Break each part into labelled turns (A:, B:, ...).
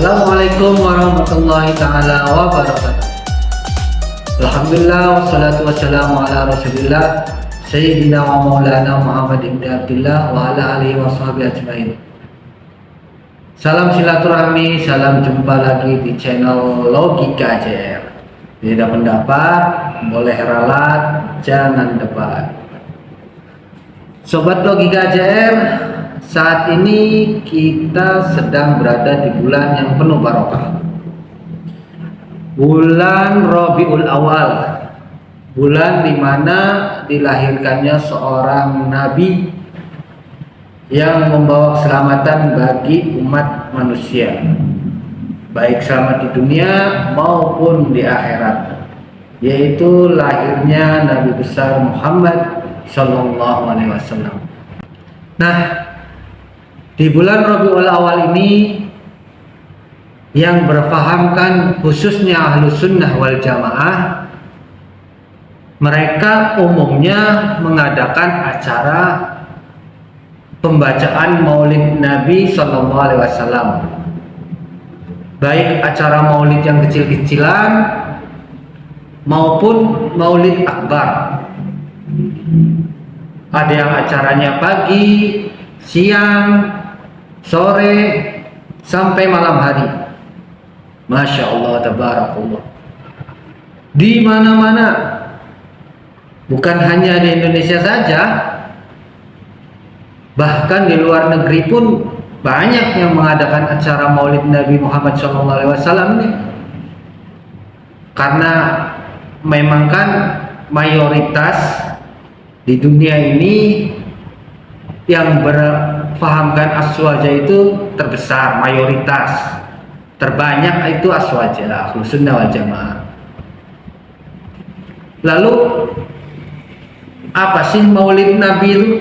A: Assalamualaikum warahmatullahi ta'ala wabarakatuh. Alhamdulillah wassalatu wassalamu ala rasulillah Sayyidina wa maulana Muhammad ibn Abdullah wa ala alihi wa sahbihi ajma'in. Salam silaturahmi, salam jumpa lagi di channel Logika JR. Beda pendapat, boleh ralat, jangan debat. Sobat Logika JR, saat ini kita sedang berada di bulan yang penuh barokah, bulan Rabiul Awal, bulan dimana dilahirkannya seorang nabi yang membawa keselamatan bagi umat manusia, baik selamat di dunia maupun di akhirat, yaitu lahirnya Nabi besar Muhammad Sallallahu Alaihi Wasallam. Nah, di bulan Rabiul Awal ini yang berfahamkan khususnya Ahlus Sunnah wal Jamaah, mereka umumnya mengadakan acara pembacaan Maulid Nabi Sallallahu Alaihi Wasallam, baik acara Maulid yang kecil-kecilan maupun Maulid Akbar. Ada yang acaranya pagi, siang, sore, sampai malam hari. Masya Allah, tabarakallah. Di mana-mana, bukan hanya di Indonesia saja, bahkan di luar negeri pun banyak yang mengadakan acara Maulid Nabi Muhammad SAW ini. Karena memang kan mayoritas di dunia ini yang berfahamkan aswaja itu terbesar, mayoritas terbanyak itu aswaja, Ahlus Sunnah wal Jamaah. Lalu apa sih Maulid Nabi itu?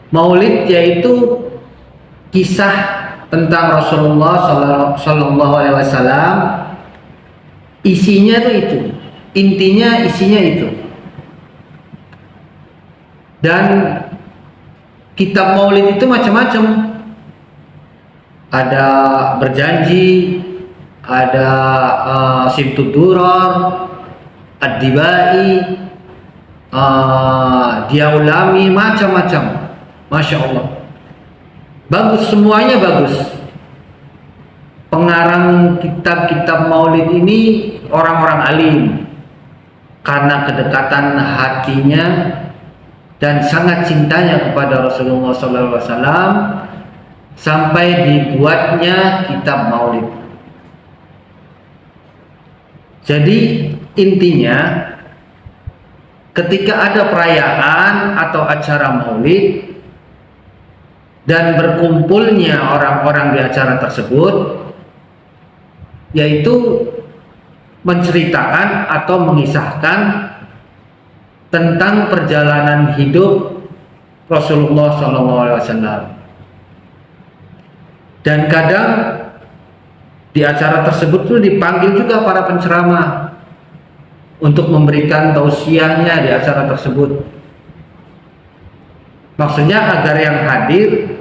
A: Maulid yaitu kisah tentang Rasulullah Sallallahu Alaihi Wasallam. Isinya itu, intinya isinya itu. Dan kitab Maulid itu macam-macam. Ada berjanji, ada Simtud Duror, Ad-Dibai, Diaulami, macam-macam. Masya Allah, bagus, semuanya bagus. Pengarang kitab-kitab Maulid ini orang-orang alim, karena kedekatan hatinya dan sangat cintanya kepada Rasulullah SAW sampai dibuatnya kitab Maulid. Jadi intinya, ketika ada perayaan atau acara Maulid dan berkumpulnya orang-orang di acara tersebut, yaitu menceritakan atau mengisahkan tentang perjalanan hidup Rasulullah SAW. Dan kadang di acara tersebut tuh dipanggil juga para penceramah untuk memberikan tausiahnya di acara tersebut. Maksudnya agar yang hadir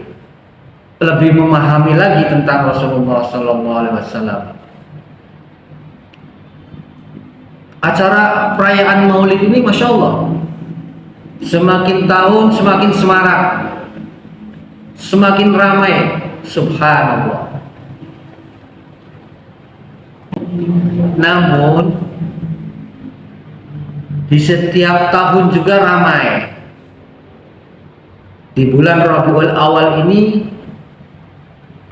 A: lebih memahami lagi tentang Rasulullah SAW. Acara perayaan Maulid ini Masya Allah, semakin tahun semakin semarak, semakin ramai. Subhanallah. Namun di setiap tahun juga ramai. Di bulan Rabiul Awal ini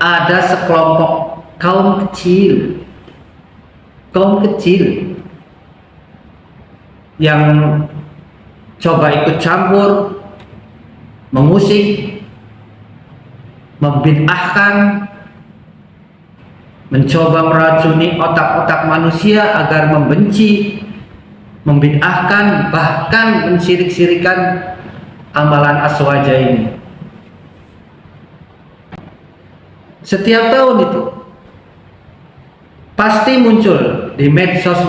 A: ada sekelompok kaum kecil yang coba ikut campur, memusik, membid'ahkan, mencoba meracuni otak-otak manusia agar membenci, membid'ahkan, bahkan mensirik-sirikan amalan aswaja ini. Setiap tahun itu pasti muncul di medsos,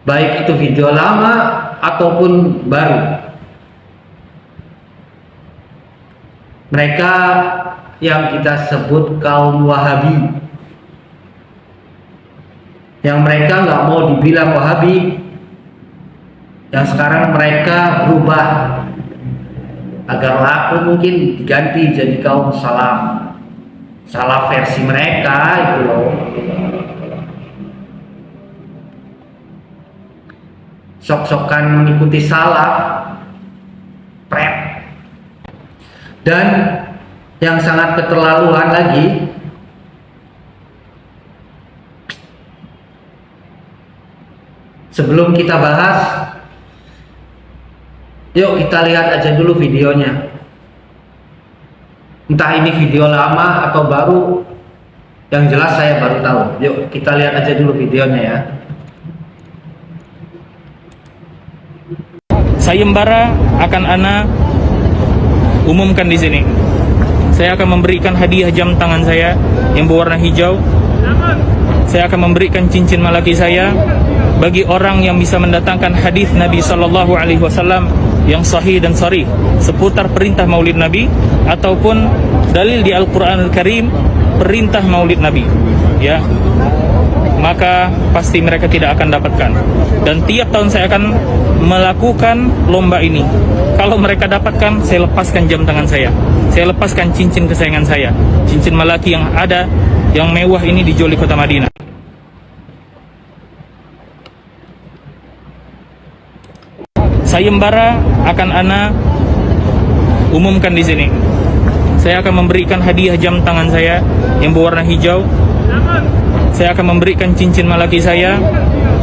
A: baik itu video lama ataupun baru. Mereka yang kita sebut kaum Wahabi, yang mereka nggak mau dibilang Wahabi, yang sekarang mereka berubah agar laku, mungkin diganti jadi kaum salaf. Salaf versi mereka itu loh. Sok-sokan mengikuti salaf, prep. Dan yang sangat keterlaluan lagi, sebelum kita bahas, yuk kita lihat aja dulu videonya. Entah ini video lama atau baru, yang jelas saya baru tahu. Yuk kita lihat aja dulu videonya ya.
B: Sayembara akan ana umumkan di sini. Saya akan memberikan hadiah jam tangan saya yang berwarna hijau. Saya akan memberikan cincin malaki saya bagi orang yang bisa mendatangkan hadis Nabi Shallallahu Alaihi Wasallam yang sahih dan sharih seputar perintah Maulid Nabi ataupun dalil di Al-Quran Al-Karim perintah Maulid Nabi. Ya, maka pasti mereka tidak akan dapatkan. Dan tiap tahun saya akan melakukan lomba ini. Kalau mereka dapatkan, saya lepaskan jam tangan saya lepaskan cincin kesayangan saya, cincin malaki yang ada, yang mewah ini dijual di kota Madinah. Sayembara akan ana umumkan di sini. Saya akan memberikan hadiah jam tangan saya yang berwarna hijau. Saya akan memberikan cincin malaki saya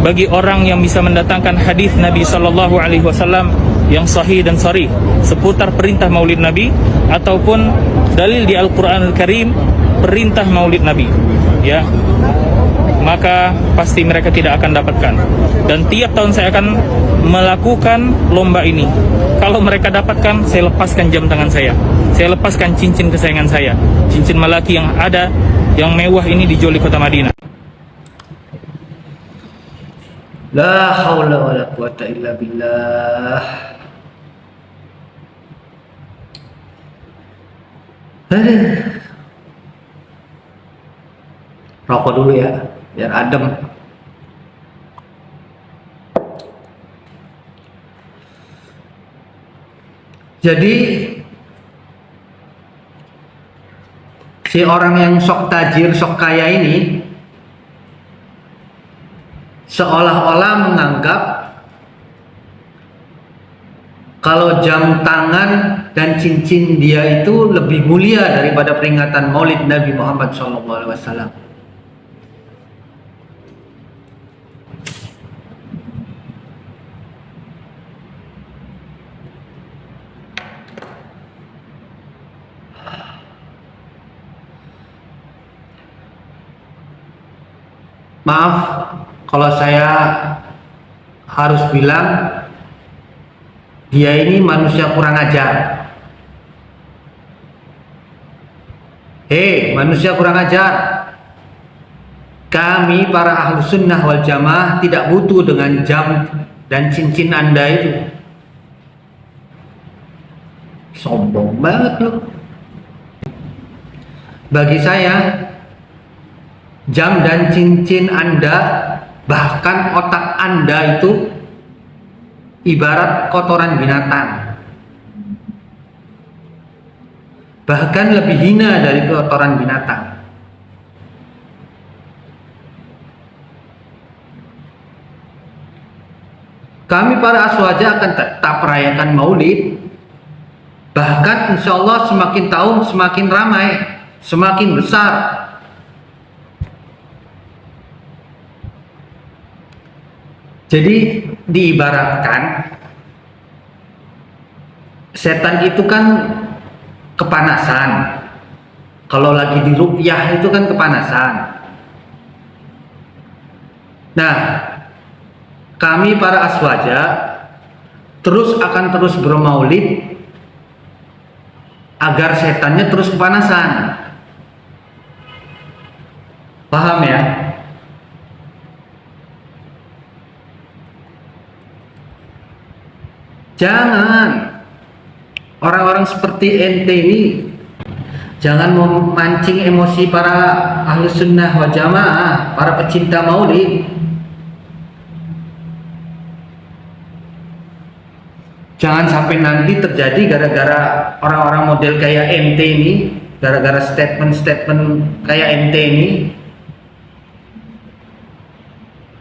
B: bagi orang yang bisa mendatangkan hadis Nabi Shallallahu Alaihi Wasallam yang sahih dan sharih seputar perintah Maulid Nabi ataupun dalil di Al-Quran Al-Karim perintah Maulid Nabi. Ya, maka pasti mereka tidak akan dapatkan. Dan tiap tahun saya akan melakukan lomba ini. Kalau mereka dapatkan, saya lepaskan jam tangan saya lepaskan cincin kesayangan saya, cincin malaki yang ada, yang mewah ini dijual di kota Madinah.
A: La haula wala quwata illa billah. Rokok dulu ya, biar adem. Jadi si orang yang sok tajir, sok kaya ini seolah-olah menganggap kalau jam tangan dan cincin dia itu lebih mulia daripada peringatan Maulid Nabi Muhammad SAW. Maaf kalau saya harus bilang dia ini manusia kurang ajar. Manusia kurang ajar. Kami para ahlu sunnah wal jamaah tidak butuh dengan jam dan cincin Anda itu. Sombong banget loh. Bagi saya, jam dan cincin Anda, bahkan otak Anda itu ibarat kotoran binatang, bahkan lebih hina dari kotoran binatang. Kami para aswaja akan tetap merayakan Maulid, bahkan insya Allah semakin tahun semakin ramai, semakin besar. Jadi diibaratkan setan itu kan kepanasan. Kalau lagi di ruqyah itu kan kepanasan. Nah, kami para aswaja akan terus bermaulid agar setannya terus kepanasan. Paham ya? Jangan orang-orang seperti ente ini Jangan memancing emosi para ahlu sunnah wal jamaah, para pecinta maulid. Jangan sampai nanti terjadi gara-gara orang-orang model kayak MT ini, gara-gara statement-statement kayak MT ini,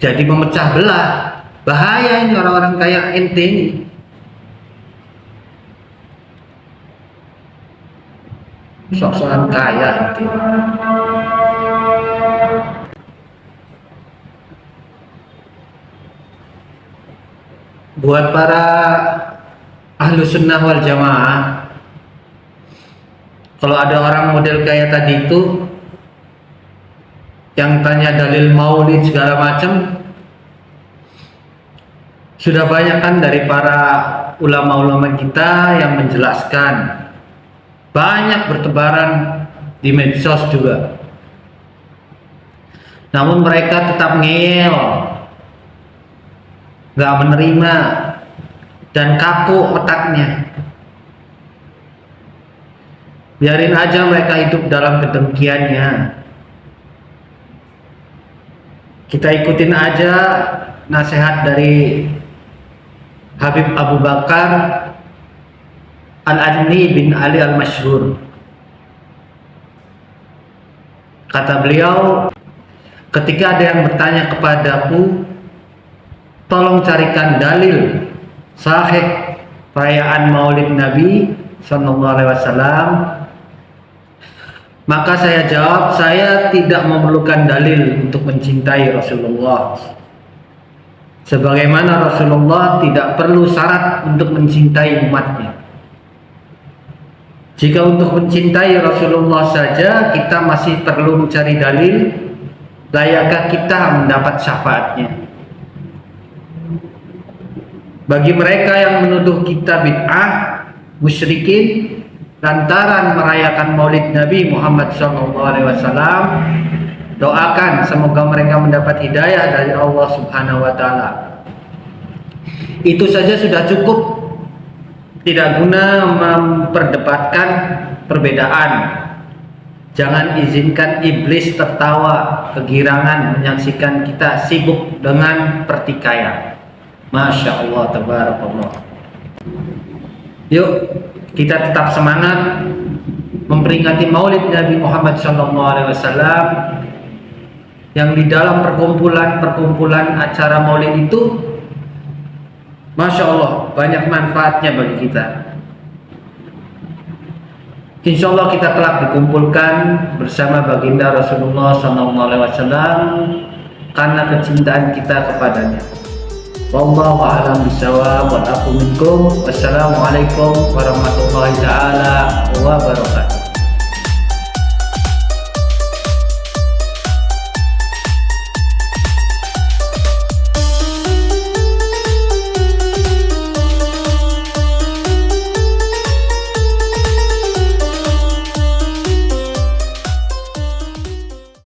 A: jadi memecah belah. Bahaya ini orang-orang kayak MT ini. Sok-sokan kaya MT. Buat para ahlu sunnah wal jamaah, kalau ada orang model kayak tadi itu yang tanya dalil maulid segala macam, sudah banyak kan dari para ulama-ulama kita yang menjelaskan, banyak bertebaran di medsos juga. Namun mereka tetap ngeyel, gak menerima, dan kaku otaknya. Biarin aja mereka hidup dalam kedengkiannya. Kita ikutin aja nasihat dari Habib Abu Bakar Al-Adni bin Ali Al-Masyhur. Kata beliau, ketika ada yang bertanya kepadaku, tolong carikan dalil sahih perayaan Maulid Nabi Sallallahu Alaihi Wasallam, maka saya jawab, saya tidak memerlukan dalil untuk mencintai Rasulullah. Sebagaimana Rasulullah tidak perlu syarat untuk mencintai umatnya. Jika untuk mencintai Rasulullah saja kita masih perlu mencari dalil, layakkah kita mendapat syafaatnya? Bagi mereka yang menuduh kita bid'ah, musyrikin, lantaran merayakan Maulid Nabi Muhammad SAW, doakan semoga mereka mendapat hidayah dari Allah Subhanahu wa Ta'ala. Itu saja sudah cukup, tidak guna memperdebatkan perbedaan. Jangan izinkan iblis tertawa kegirangan menyaksikan kita sibuk dengan pertikaian. Masya Allah, tabarakallah. Yuk kita tetap semangat memperingati Maulid Nabi Muhammad SAW, yang di dalam perkumpulan acara Maulid itu, Masya Allah, banyak manfaatnya bagi kita. Insya Allah kita kelak dikumpulkan bersama baginda Rasulullah SAW karena kecintaan kita kepadanya. Wallahu a'lam bishawab wa aqul minkum. Wassalamualaikum warahmatullahi taala wabarakatuh.